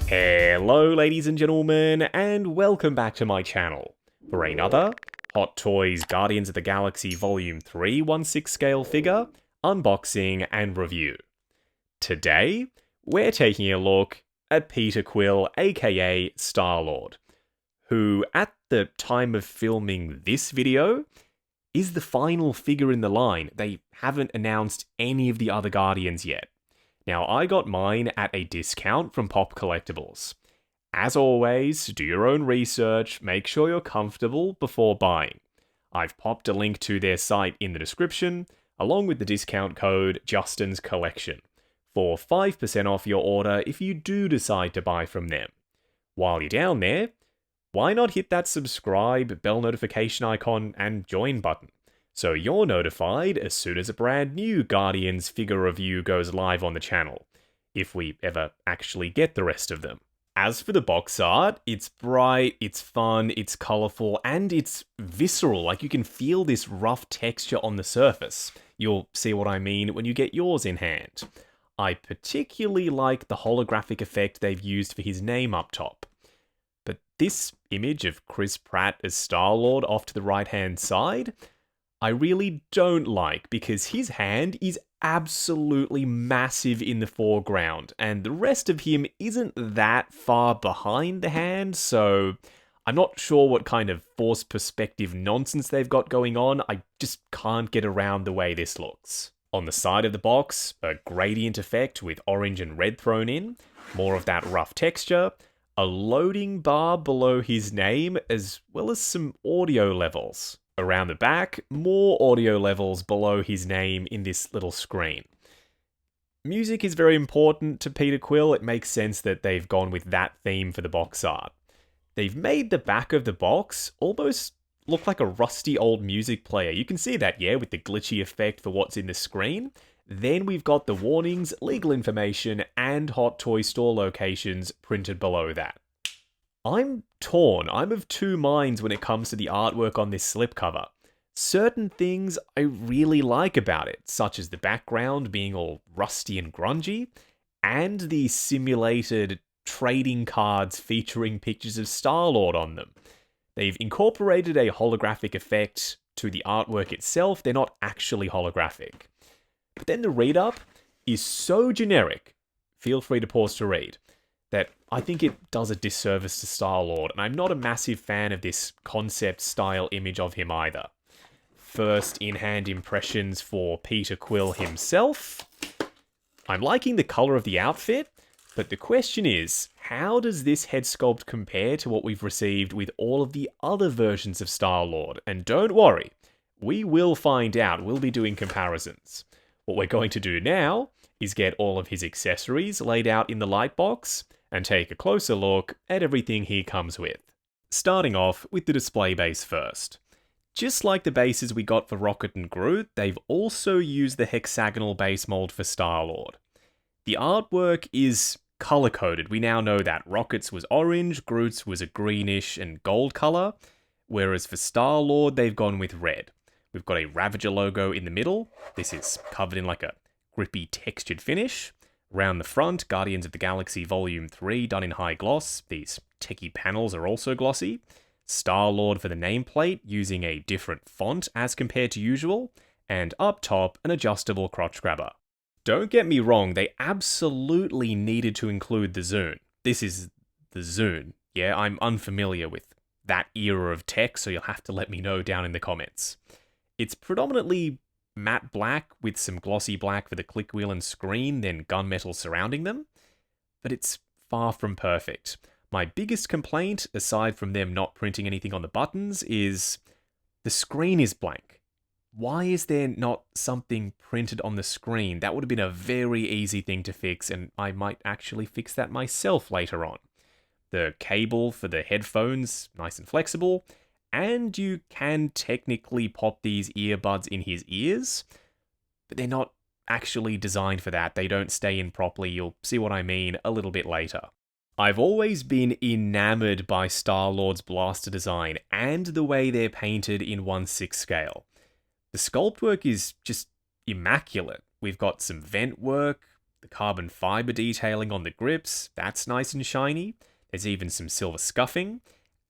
Hello ladies and gentlemen, and welcome back to my channel for another Hot Toys Guardians of the Galaxy Volume 3 1/6 scale figure unboxing and review. Today, we're taking a look at Peter Quill, aka Star-Lord, who at the time of filming this video is the final figure in the line. They haven't announced any of the other Guardians yet. Now, I got mine at a discount from Pop Collectibles. As always, do your own research, make sure you're comfortable before buying. I've popped a link to their site in the description, along with the discount code Justin's Collection, for 5% off your order if you do decide to buy from them. While you're down there, why not hit that subscribe, bell notification icon, and join button, so you're notified as soon as a brand new Guardians figure review goes live on the channel, if we ever actually get the rest of them. As for the box art, it's bright, it's fun, it's colourful, and it's visceral. Like, you can feel this rough texture on the surface. You'll see what I mean when you get yours in hand. I particularly like the holographic effect they've used for his name up top. But this image of Chris Pratt as Star-Lord off to the right-hand side, I really don't like, because his hand is absolutely massive in the foreground, and the rest of him isn't that far behind the hand, so I'm not sure what kind of forced perspective nonsense they've got going on. I just can't get around the way this looks. On the side of the box, a gradient effect with orange and red thrown in, more of that rough texture, a loading bar below his name, as well as some audio levels. Around the back, more audio levels below his name in this little screen. Music is very important to Peter Quill. It makes sense that they've gone with that theme for the box art. They've made the back of the box almost look like a rusty old music player. You can see that, yeah, with the glitchy effect for what's in the screen. Then we've got the warnings, legal information, and Hot Toy store locations printed below that. I'm torn. I'm of two minds when it comes to the artwork on this slipcover. Certain things I really like about it, such as the background being all rusty and grungy, and the simulated trading cards featuring pictures of Star-Lord on them. They've incorporated a holographic effect to the artwork itself. They're not actually holographic. But then the read-up is so generic, feel free to pause to read, that I think it does a disservice to Star-Lord, and I'm not a massive fan of this concept-style image of him either. First in-hand impressions for Peter Quill himself. I'm liking the colour of the outfit, but the question is, how does this head sculpt compare to what we've received with all of the other versions of Star-Lord? And don't worry, we will find out. We'll be doing comparisons. What we're going to do now is get all of his accessories laid out in the light box and take a closer look at everything he comes with. Starting off with the display base first. Just like the bases we got for Rocket and Groot, they've also used the hexagonal base mold for Star-Lord. The artwork is color-coded. We now know that Rocket's was orange, Groot's was a greenish and gold color, whereas for Star-Lord they've gone with red. We've got a Ravager logo in the middle. This is covered in like a grippy textured finish. Around the front, Guardians of the Galaxy Volume 3 done in high gloss. These techie panels are also glossy. Star-Lord for the nameplate using a different font as compared to usual. And up top, an adjustable crotch grabber. Don't get me wrong, they absolutely needed to include the Zune. This is the Zune. Yeah, I'm unfamiliar with that era of tech, so you'll have to let me know down in the comments. It's predominantly matte black with some glossy black for the click wheel and screen, then gunmetal surrounding them, but it's far from perfect. My biggest complaint, aside from them not printing anything on the buttons, is the screen is blank. Why is there not something printed on the screen? That would have been a very easy thing to fix, and I might actually fix that myself later on. The cable for the headphones, nice and flexible, and you can technically pop these earbuds in his ears, but they're not actually designed for that. They don't stay in properly. You'll see what I mean a little bit later. I've always been enamored by Star-Lord's blaster design and the way they're painted in 1/6 scale. The sculpt work is just immaculate. We've got some vent work, The carbon fiber detailing on the grips, that's nice and shiny. There's even some silver scuffing.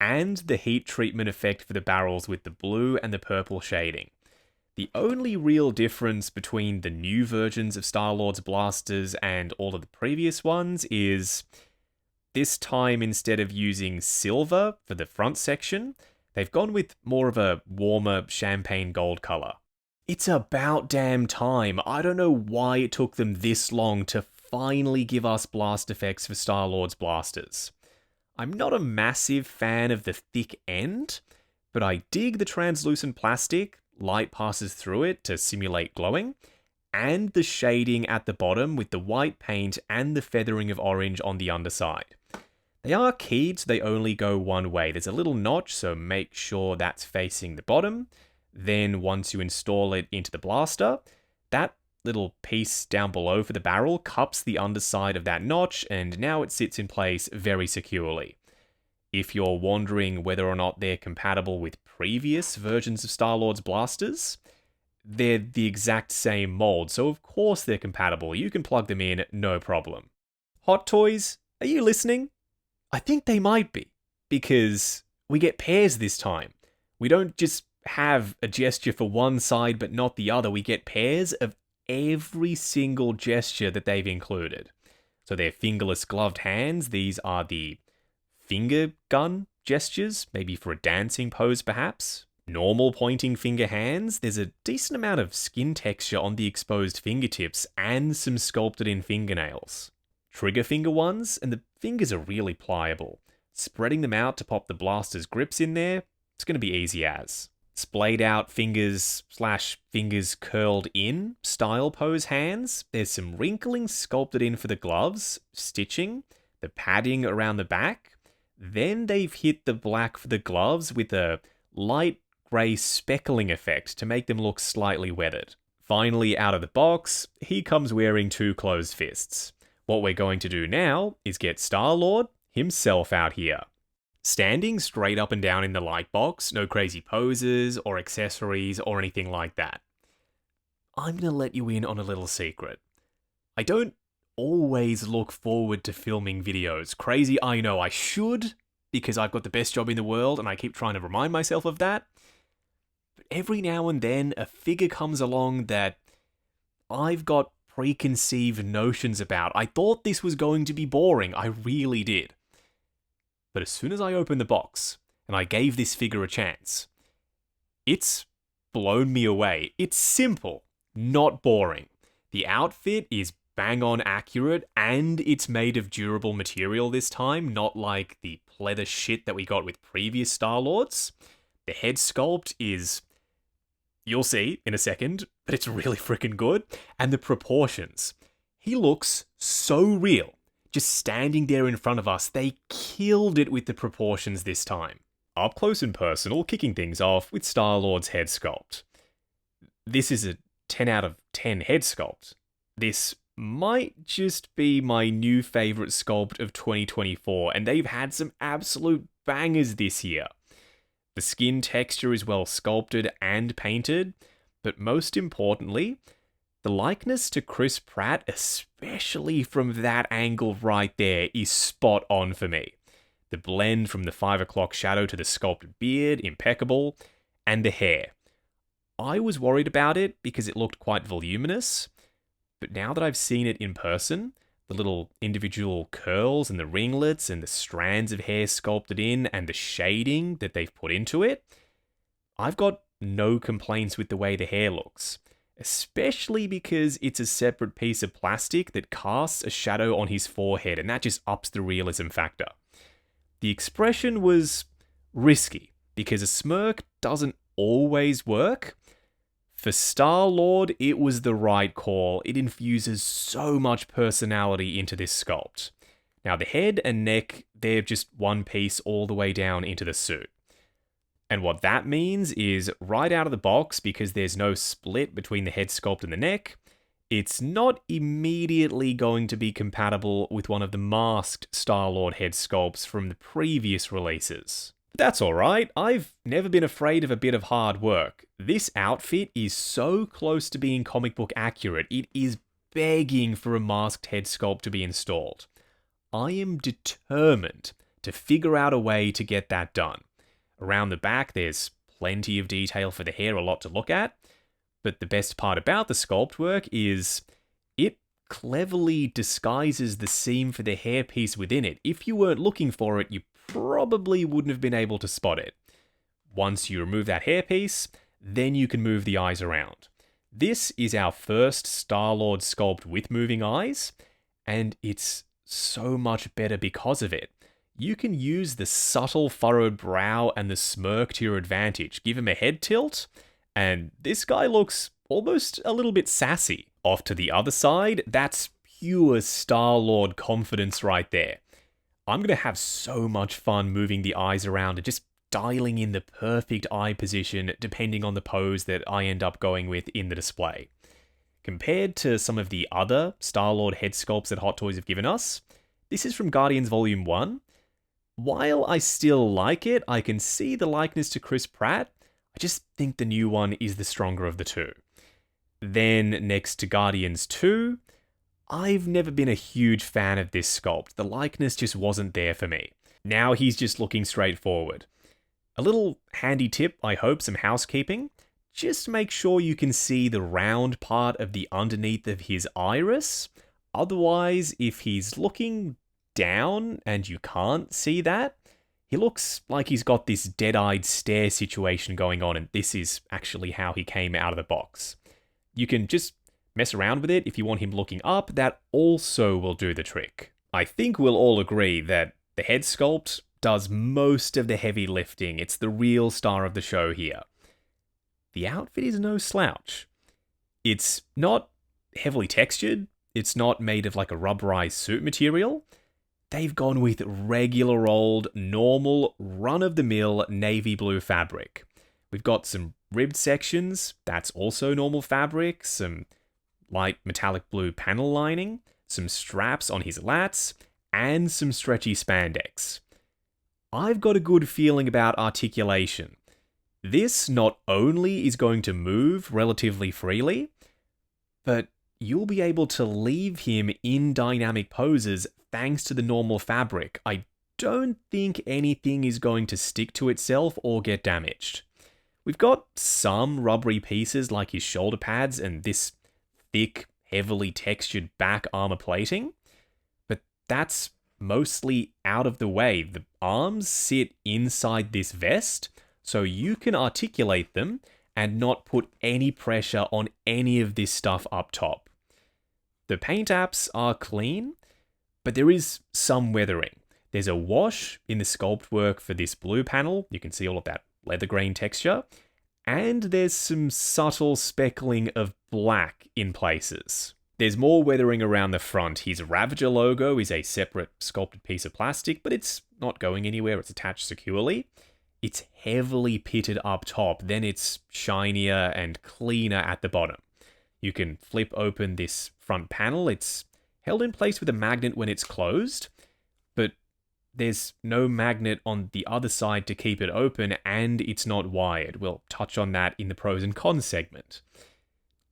And the heat treatment effect for the barrels with the blue and the purple shading. The only real difference between the new versions of Star-Lord's blasters and all of the previous ones is this time, instead of using silver for the front section, they've gone with more of a warmer champagne gold color. It's about damn time. I don't know why it took them this long to finally give us blast effects for Star-Lord's blasters. I'm not a massive fan of the thick end, but I dig the translucent plastic, light passes through it to simulate glowing, and the shading at the bottom with the white paint and the feathering of orange on the underside. They are keyed, so they only go one way. There's a little notch, so make sure that's facing the bottom. Then once you install it into the blaster, that little piece down below for the barrel cups the underside of that notch, and now it sits in place very securely. If you're wondering whether or not they're compatible with previous versions of Star-Lord's blasters, they're the exact same mold, so of course they're compatible. You can plug them in, no problem. Hot Toys, are you listening? I think they might be, because we get pairs this time. We don't just have a gesture for one side but not the other. We get pairs of every single gesture that they've included. So they're fingerless gloved hands. These are the finger gun gestures, maybe for a dancing pose perhaps. Normal pointing finger hands. There's a decent amount of skin texture on the exposed fingertips and some sculpted in fingernails. Trigger finger ones, and the fingers are really pliable. Spreading them out to pop the blaster's grips in there, it's going to be easy as. Splayed out fingers/fingers curled in style pose hands. There's some wrinkling sculpted in for the gloves, stitching, the padding around the back. Then they've hit the black for the gloves with a light grey speckling effect to make them look slightly weathered. Finally, out of the box, he comes wearing 2 closed fists. What we're going to do now is get Star-Lord himself out here. Standing straight up and down in the light box, no crazy poses or accessories or anything like that. I'm going to let you in on a little secret. I don't always look forward to filming videos. Crazy, I know I should, because I've got the best job in the world and I keep trying to remind myself of that. But every now and then a figure comes along that I've got preconceived notions about. I thought this was going to be boring. I really did. But as soon as I opened the box and I gave this figure a chance, it's blown me away. It's simple, not boring. The outfit is bang on accurate and it's made of durable material this time, not like the pleather shit that we got with previous Star-Lords. The head sculpt is, you'll see in a second, but it's really freaking good. And the proportions. He looks so real. Just standing there in front of us, they killed it with the proportions this time. Up close and personal, kicking things off with Star-Lord's head sculpt. This is a 10 out of 10 head sculpt. This might just be my new favourite sculpt of 2024, and they've had some absolute bangers this year. The skin texture is well sculpted and painted, but most importantly, the likeness to Chris Pratt, especially from that angle right there, is spot on for me. The blend from the 5 o'clock shadow to the sculpted beard, impeccable, and the hair. I was worried about it because it looked quite voluminous, but now that I've seen it in person, the little individual curls and the ringlets and the strands of hair sculpted in and the shading that they've put into it, I've got no complaints with the way the hair looks. Especially because it's a separate piece of plastic that casts a shadow on his forehead, and that just ups the realism factor. The expression was risky, because a smirk doesn't always work. For Star-Lord, it was the right call. It infuses so much personality into this sculpt. Now, the head and neck, they're just one piece all the way down into the suit. And what that means is, right out of the box, because there's no split between the head sculpt and the neck, it's not immediately going to be compatible with one of the masked Star-Lord head sculpts from the previous releases. But that's alright, I've never been afraid of a bit of hard work. This outfit is so close to being comic book accurate, it is begging for a masked head sculpt to be installed. I am determined to figure out a way to get that done. Around the back, there's plenty of detail for the hair, a lot to look at, but the best part about the sculpt work is it cleverly disguises the seam for the hairpiece within it. If you weren't looking for it, you probably wouldn't have been able to spot it. Once you remove that hairpiece, then you can move the eyes around. This is our first Star-Lord sculpt with moving eyes, and it's so much better because of it. You can use the subtle furrowed brow and the smirk to your advantage. Give him a head tilt, and this guy looks almost a little bit sassy. Off to the other side, that's pure Star-Lord confidence right there. I'm going to have so much fun moving the eyes around and just dialing in the perfect eye position depending on the pose that I end up going with in the display. Compared to some of the other Star-Lord head sculpts that Hot Toys have given us, this is from Guardians Volume 1. While I still like it, I can see the likeness to Chris Pratt. I just think the new one is the stronger of the two. Then next to Guardians 2, I've never been a huge fan of this sculpt. The likeness just wasn't there for me. Now he's just looking straightforward. A little handy tip, I hope, some housekeeping. Just make sure you can see the round part of the underneath of his iris. Otherwise, if he's looking down and you can't see that, he looks like he's got this dead-eyed stare situation going on, and this is actually how he came out of the box. You can just mess around with it if you want him looking up. That also will do the trick. I think we'll all agree that the head sculpt does most of the heavy lifting. It's the real star of the show here. The outfit is no slouch. It's not heavily textured. It's not made of like a rubberized suit material. They've gone with regular old, normal, run-of-the-mill navy blue fabric. We've got some ribbed sections. That's also normal fabric. Some light metallic blue panel lining. Some straps on his lats. And some stretchy spandex. I've got a good feeling about articulation. This not only is going to move relatively freely, but you'll be able to leave him in dynamic poses thanks to the normal fabric. I don't think anything is going to stick to itself or get damaged. We've got some rubbery pieces like his shoulder pads and this thick, heavily textured back armor plating, but that's mostly out of the way. The arms sit inside this vest, so you can articulate them and not put any pressure on any of this stuff up top. The paint apps are clean, but there is some weathering. There's a wash in the sculpt work for this blue panel. You can see all of that leather grain texture. And there's some subtle speckling of black in places. There's more weathering around the front. His Ravager logo is a separate sculpted piece of plastic, but it's not going anywhere. It's attached securely. It's heavily pitted up top, then it's shinier and cleaner at the bottom. You can flip open this front panel. It's held in place with a magnet when it's closed, but there's no magnet on the other side to keep it open, and it's not wired. We'll touch on that in the pros and cons segment.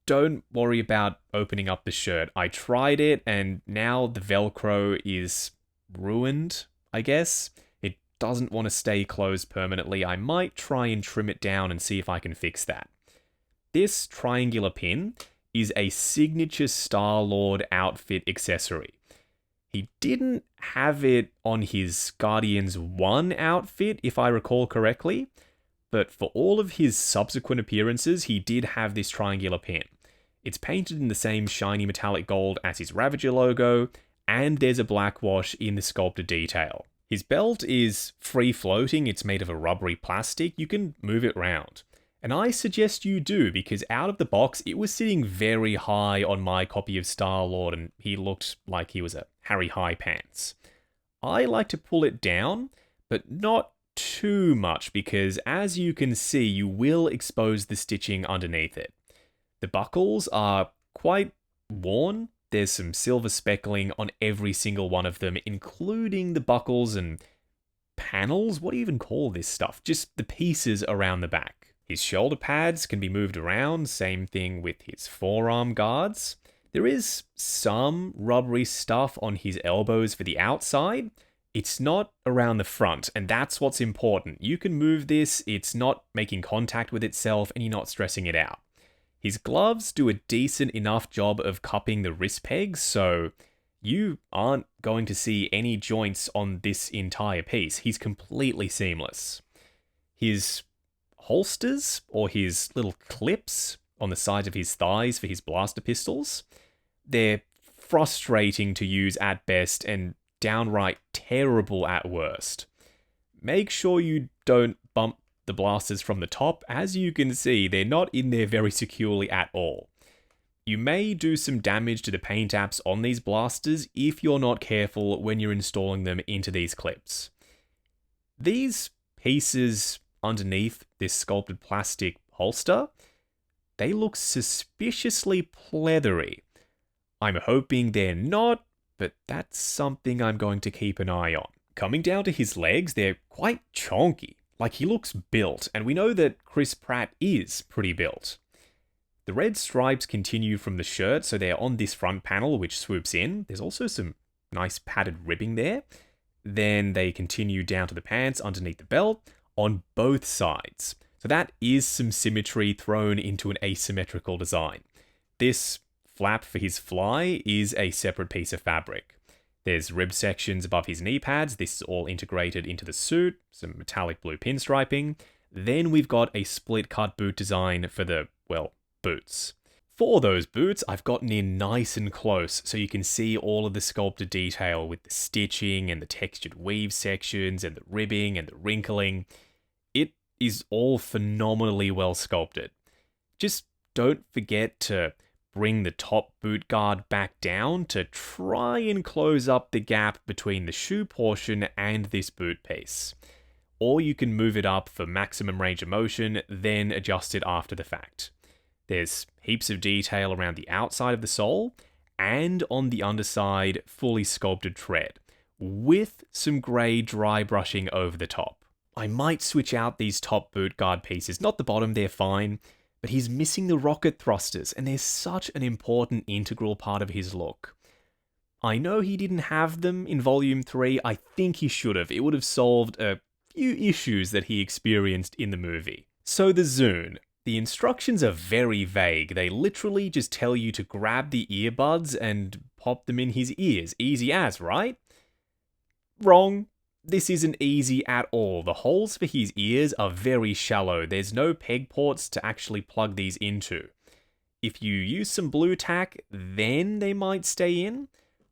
Don't worry about opening up the shirt. I tried it, and now the Velcro is ruined, I guess. It doesn't want to stay closed permanently. I might try and trim it down and see if I can fix that. This triangular pin is a signature Star-Lord outfit accessory. He didn't have it on his Guardians 1 outfit, if I recall correctly, but for all of his subsequent appearances, he did have this triangular pin. It's painted in the same shiny metallic gold as his Ravager logo, and there's a black wash in the sculpted detail. His belt is free-floating, it's made of a rubbery plastic, you can move it around. And I suggest you do, because out of the box, it was sitting very high on my copy of Star-Lord, and he looked like he was a Harry High Pants. I like to pull it down, but not too much, because as you can see, you will expose the stitching underneath it. The buckles are quite worn. There's some silver speckling on every single one of them, including the buckles and panels. What do you even call this stuff? Just the pieces around the back. His shoulder pads can be moved around, same thing with his forearm guards. There is some rubbery stuff on his elbows for the outside. It's not around the front, and that's what's important. You can move this, it's not making contact with itself, and you're not stressing it out. His gloves do a decent enough job of cupping the wrist pegs, so you aren't going to see any joints on this entire piece. He's completely seamless. His holsters, or his little clips on the sides of his thighs for his blaster pistols, they're frustrating to use at best and downright terrible at worst. Make sure you don't bump the blasters from the top. As you can see, they're not in there very securely at all. You may do some damage to the paint apps on these blasters if you're not careful when you're installing them into these clips. These pieces underneath this sculpted plastic holster, they look suspiciously pleathery. I'm hoping they're not, but that's something I'm going to keep an eye on. Coming down to his legs, they're quite chonky. Like, he looks built, and we know that Chris Pratt is pretty built. The red stripes continue from the shirt, so they're on this front panel, which swoops in. There's also some nice padded ribbing there. Then they continue down to the pants underneath the belt on both sides. So that is some symmetry thrown into an asymmetrical design. This flap for his fly is a separate piece of fabric. There's rib sections above his knee pads. This is all integrated into the suit, some metallic blue pinstriping. Then we've got a split cut boot design for the, well, boots. For those boots, I've gotten in nice and close so you can see all of the sculpted detail with the stitching and the textured weave sections and the ribbing and the wrinkling. It is all phenomenally well sculpted. Just don't forget to bring the top boot guard back down to try and close up the gap between the shoe portion and this boot piece. Or you can move it up for maximum range of motion, then adjust it after the fact. There's heaps of detail around the outside of the sole, and on the underside, fully sculpted tread, with some grey dry brushing over the top. I might switch out these top boot guard pieces, not the bottom, they're fine, but he's missing the rocket thrusters, and they're such an important integral part of his look. I know he didn't have them in Volume 3, I think he should have. It would have solved a few issues that he experienced in the movie. So the Zune. The instructions are very vague. They literally just tell you to grab the earbuds and pop them in his ears. Easy as, right? Wrong. This isn't easy at all. The holes for his ears are very shallow. There's no peg ports to actually plug these into. If you use some blue tack, then they might stay in.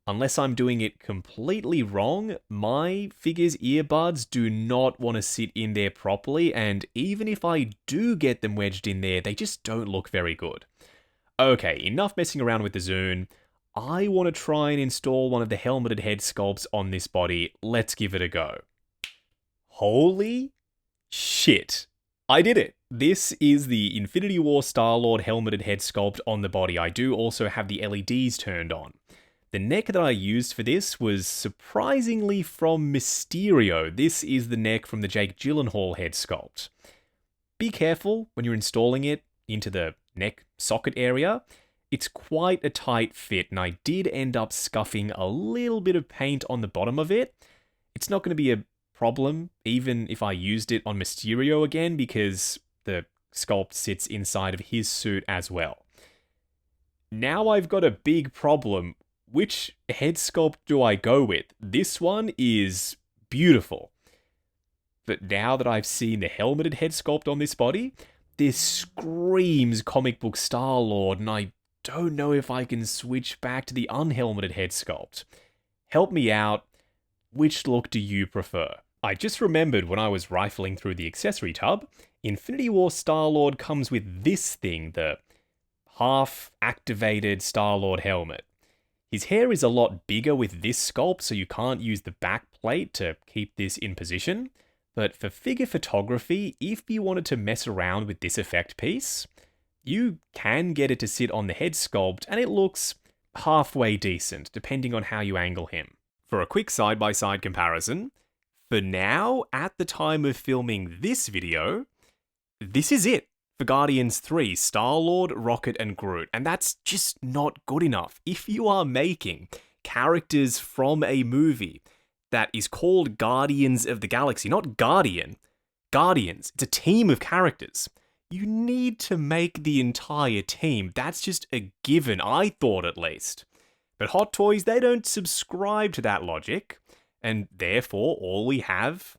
Unless I'm doing it completely wrong, my figure's earbuds do not want to sit in there properly, and even if I do get them wedged in there, they just don't look very good. Okay, enough messing around with the Zune. I want to try and install one of the helmeted head sculpts on this body. Let's give it a go. Holy shit. I did it. This is the Infinity War Star-Lord helmeted head sculpt on the body. I do also have the LEDs turned on. The neck that I used for this was surprisingly from Mysterio. This is the neck from the Jake Gyllenhaal head sculpt. Be careful when you're installing it into the neck socket area. It's quite a tight fit, and I did end up scuffing a little bit of paint on the bottom of it. It's not going to be a problem, even if I used it on Mysterio again, because the sculpt sits inside of his suit as well. Now I've got a big problem. Which head sculpt do I go with? This one is beautiful. But now that I've seen the helmeted head sculpt on this body, this screams comic book Star-Lord, and I don't know if I can switch back to the unhelmeted head sculpt. Help me out. Which look do you prefer? I just remembered when I was rifling through the accessory tub, Infinity War Star-Lord comes with this thing, the half-activated Star-Lord helmet. His hair is a lot bigger with this sculpt, so you can't use the back plate to keep this in position. But for figure photography, if you wanted to mess around with this effect piece, you can get it to sit on the head sculpt, and it looks halfway decent, depending on how you angle him. For a quick side-by-side comparison, for now, at the time of filming this video, this is it for Guardians 3, Star-Lord, Rocket, and Groot, and that's just not good enough. If you are making characters from a movie that is called Guardians of the Galaxy, not Guardian, Guardians, it's a team of characters. You need to make the entire team. That's just a given, I thought at least. But Hot Toys, they don't subscribe to that logic, and therefore all we have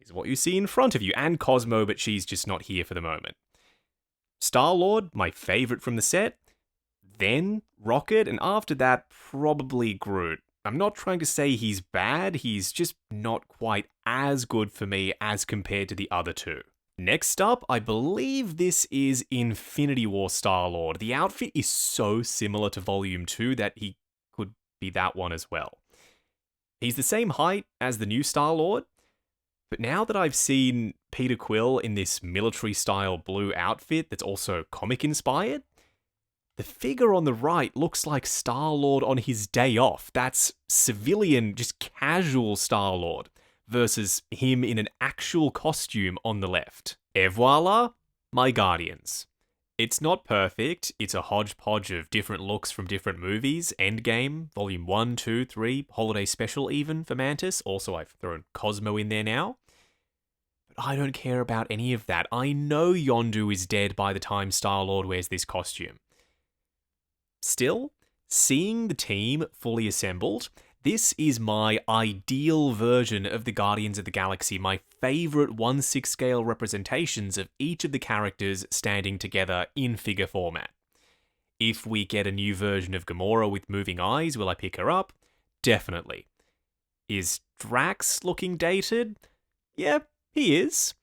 is what you see in front of you, and Cosmo, but she's just not here for the moment. Star-Lord, my favourite from the set, then Rocket, and after that, probably Groot. I'm not trying to say he's bad, he's just not quite as good for me as compared to the other two. Next up, I believe this is Infinity War Star-Lord. The outfit is so similar to Volume 2 that he could be that one as well. He's the same height as the new Star-Lord, but now that I've seen Peter Quill in this military-style blue outfit that's also comic-inspired, the figure on the right looks like Star-Lord on his day off. That's civilian, just casual Star-Lord, versus him in an actual costume on the left. Et voila, my Guardians. It's not perfect, it's a hodgepodge of different looks from different movies. Endgame, Volume 1, 2, 3, Holiday Special even for Mantis. Also, I've thrown Cosmo in there now. But I don't care about any of that. I know Yondu is dead by the time Star-Lord wears this costume. Still, seeing the team fully assembled, this is my ideal version of the Guardians of the Galaxy, my favourite 1/6 scale representations of each of the characters standing together in figure format. If we get a new version of Gamora with moving eyes, will I pick her up? Definitely. Is Drax looking dated? Yeah, he is.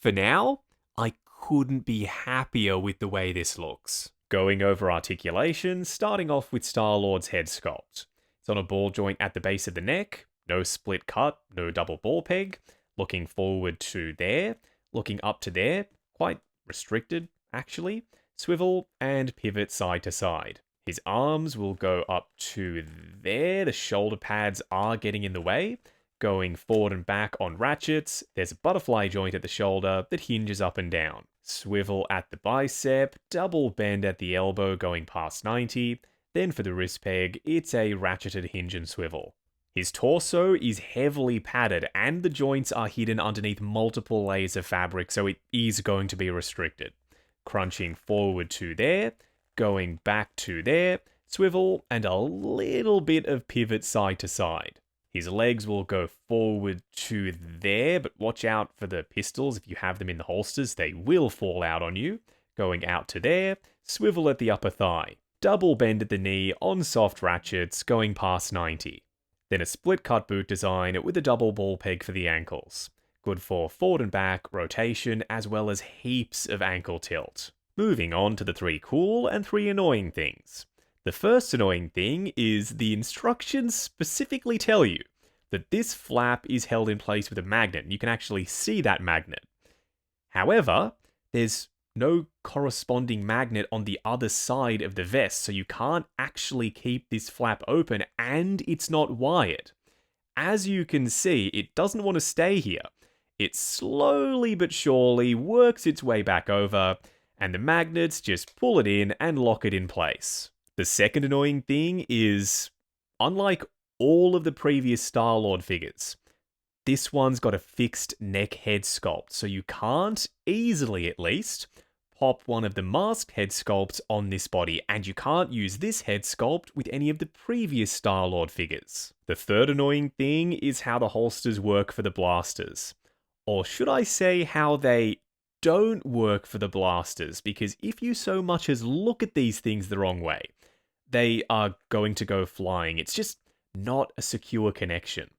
For now, I couldn't be happier with the way this looks. Going over articulation, starting off with Star-Lord's head sculpt. It's on a ball joint at the base of the neck, no split cut, no double ball peg, looking forward to there, looking up to there, quite restricted actually, swivel and pivot side to side. His arms will go up to there, the shoulder pads are getting in the way, going forward and back on ratchets, there's a butterfly joint at the shoulder that hinges up and down. Swivel at the bicep, double bend at the elbow going past 90, then for the wrist peg, it's a ratcheted hinge and swivel. His torso is heavily padded and the joints are hidden underneath multiple layers of fabric, so it is going to be restricted. Crunching forward to there, going back to there, swivel, and a little bit of pivot side to side. His legs will go forward to there, but watch out for the pistols. If you have them in the holsters, they will fall out on you. Going out to there, swivel at the upper thigh. Double bend at the knee on soft ratchets, going past 90. Then a split cut boot design with a double ball peg for the ankles. Good for forward and back, rotation, as well as heaps of ankle tilt. Moving on to the 3 cool and 3 annoying things. The first annoying thing is the instructions specifically tell you that this flap is held in place with a magnet. You can actually see that magnet. However, there's no corresponding magnet on the other side of the vest, so you can't actually keep this flap open, and it's not wired. As you can see, it doesn't want to stay here. It slowly but surely works its way back over, and the magnets just pull it in and lock it in place. The second annoying thing is, unlike all of the previous Star-Lord figures, this one's got a fixed neck head sculpt, so you can't easily, at least, pop one of the masked head sculpts on this body, and you can't use this head sculpt with any of the previous Star-Lord figures. The third annoying thing is how the holsters work for the blasters. Or should I say how they don't work for the blasters, because if you so much as look at these things the wrong way, they are going to go flying. It's just not a secure connection.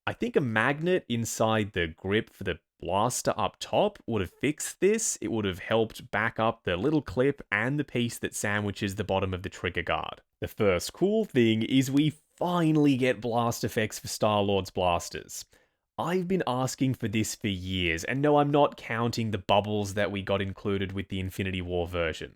I think a magnet inside the grip for the blaster up top would have fixed this. It would have helped back up the little clip and the piece that sandwiches the bottom of the trigger guard. The first cool thing is we finally get blast effects for Star-Lord's blasters. I've been asking for this for years, and no, I'm not counting the bubbles that we got included with the Infinity War version.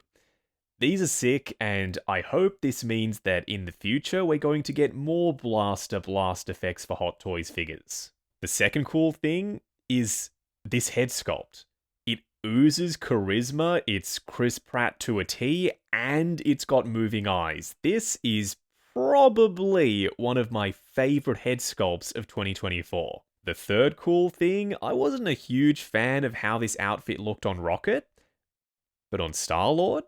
These are sick, and I hope this means that in the future we're going to get more blast effects for Hot Toys figures. The second cool thing is this head sculpt. It oozes charisma, it's Chris Pratt to a T, and it's got moving eyes. This is probably one of my favorite head sculpts of 2024. The third cool thing, I wasn't a huge fan of how this outfit looked on Rocket, but on Star-Lord,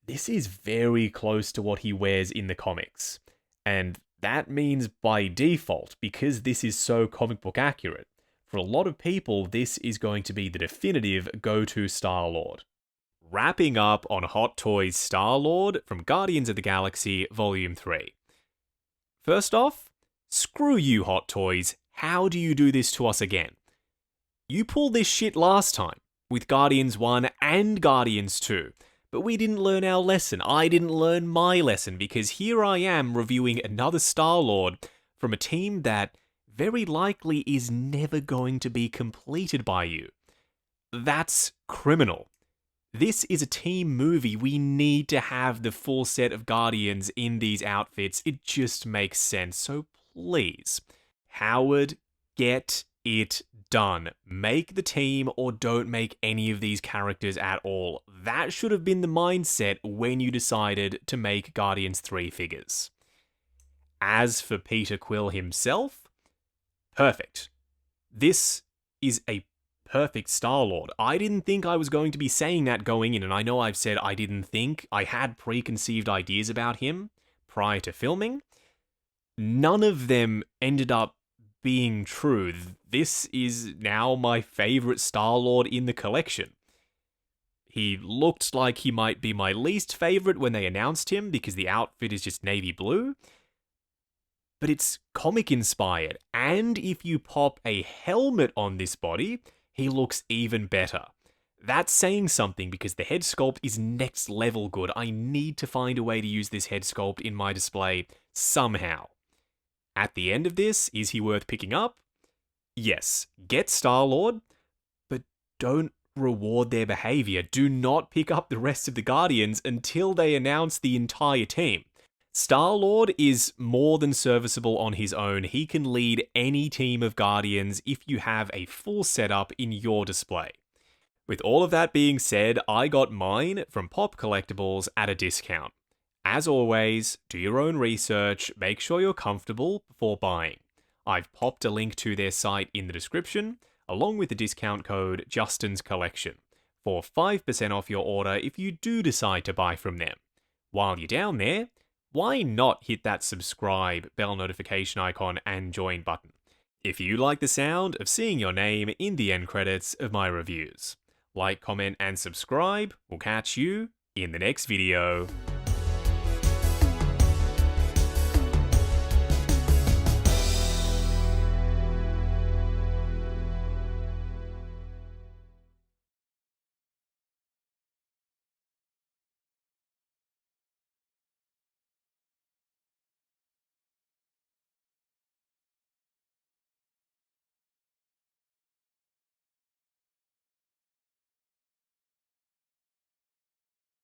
this is very close to what he wears in the comics. And that means by default, because this is so comic book accurate, for a lot of people, this is going to be the definitive go-to Star-Lord. Wrapping up on Hot Toys Star-Lord from Guardians of the Galaxy Volume 3. First off, screw you, Hot Toys. How do you do this to us again? You pulled this shit last time, with Guardians 1 and Guardians 2, but we didn't learn our lesson. I didn't learn my lesson, because here I am reviewing another Star-Lord from a team that very likely is never going to be completed by you. That's criminal. This is a team movie. We need to have the full set of Guardians in these outfits. It just makes sense. So please, Howard, get it done. Make the team or don't make any of these characters at all. That should have been the mindset when you decided to make Guardians 3 figures. As for Peter Quill himself, perfect. This is a perfect Star-Lord. I didn't think I was going to be saying that going in, and I know I've said I didn't think. I had preconceived ideas about him prior to filming. None of them ended up being true. This is now my favorite Star-Lord in the collection. He looked like he might be my least favorite when they announced him because the outfit is just navy blue. But it's comic inspired, and if you pop a helmet on this body, he looks even better. That's saying something because the head sculpt is next level good. I need to find a way to use this head sculpt in my display somehow. At the end of this, is he worth picking up? Yes, get Star-Lord, but don't reward their behavior. Do not pick up the rest of the Guardians until they announce the entire team. Star-Lord is more than serviceable on his own. He can lead any team of Guardians if you have a full setup in your display. With all of that being said, I got mine from Pop Collectibles at a discount. As always, do your own research, make sure you're comfortable before buying. I've popped a link to their site in the description, along with the discount code Justin's Collection, for 5% off your order if you do decide to buy from them. While you're down there, why not hit that subscribe, bell notification icon, and join button, if you like the sound of seeing your name in the end credits of my reviews. Like, comment, and subscribe. We'll catch you in the next video.